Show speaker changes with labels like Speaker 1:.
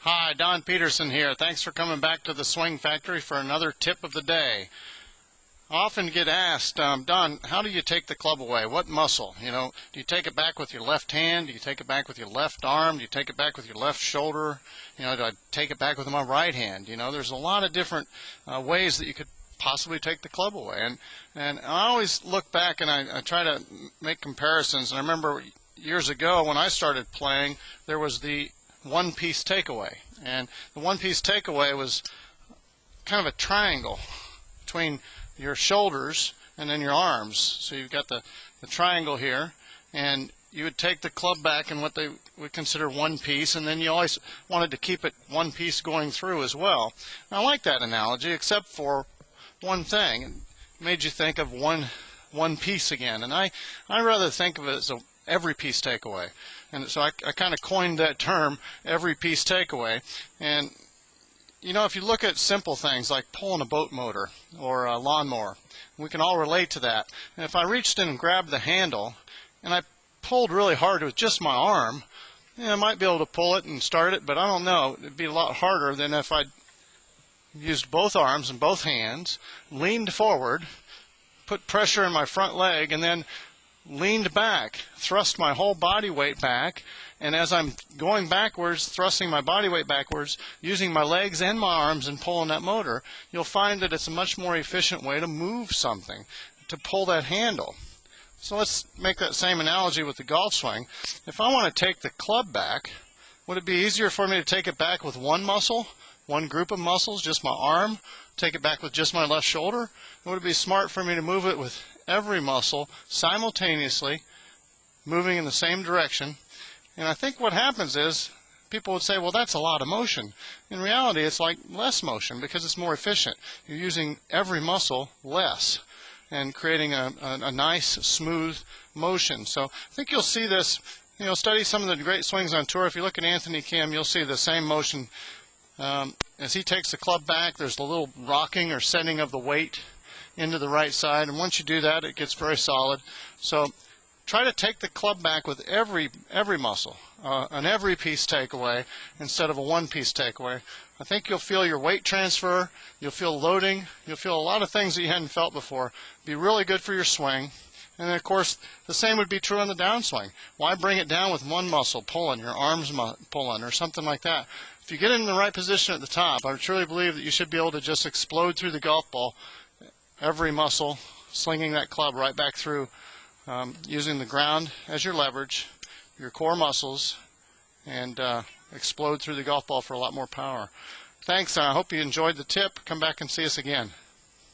Speaker 1: Hi, Don Peterson here. Thanks for coming back to the Swing Factory for another tip of the day. I often get asked, Don, how do you take the club away? What muscle? Do you take it back with your left hand? Do you take it back with your left arm? Do you take it back with your left shoulder? Do I take it back with my right hand? There's a lot of different ways that you could possibly take the club away. And I always look back and I try to make comparisons. And I remember years ago when I started playing, there was the one-piece takeaway, and the one-piece takeaway was kind of a triangle between your shoulders and then your arms. So you've got the triangle here, and you would take the club back in what they would consider one piece, and then you always wanted to keep it one piece going through as well. And I like that analogy, except for one thing. It made you think of one piece again, and I rather think of it as every piece takeaway. And so I kind of coined that term, every piece takeaway. And if you look at simple things like pulling a boat motor or a lawnmower, we can all relate to that. And if I reached in and grabbed the handle and I pulled really hard with just my arm, I might be able to pull it and start it, but I don't know. It'd be a lot harder than if I used both arms and both hands, leaned forward, put pressure in my front leg, and then leaned back, thrust my whole body weight back, and as I'm going backwards, thrusting my body weight backwards, using my legs and my arms and pulling that motor, you'll find that it's a much more efficient way to move something, to pull that handle. So let's make that same analogy with the golf swing. If I want to take the club back, would it be easier for me to take it back with one muscle, one group of muscles, just my arm, take it back with just my left shoulder? Or would it be smart for me to move it with every muscle simultaneously, moving in the same direction? And I think what happens is people would say, well, that's a lot of motion. In reality, it's like less motion because it's more efficient. You're using every muscle less and creating a nice, smooth motion. So I think you'll see this, study some of the great swings on tour. If you look at Anthony Kim, you'll see the same motion. As he takes the club back, there's a little rocking or setting of the weight into the right side, and once you do that, it gets very solid. So try to take the club back with every muscle, an every piece takeaway instead of a one piece takeaway. I think you'll feel your weight transfer, you'll feel loading, you'll feel a lot of things that you hadn't felt before. Be really good for your swing. And then, of course, the same would be true on the downswing. Why bring it down with one muscle pulling, your arms pulling, or something like that? If you get in the right position at the top, I truly believe that you should be able to just explode through the golf ball, every muscle, slinging that club right back through, using the ground as your leverage, your core muscles, and explode through the golf ball for a lot more power. Thanks. I hope you enjoyed the tip. Come back and see us again.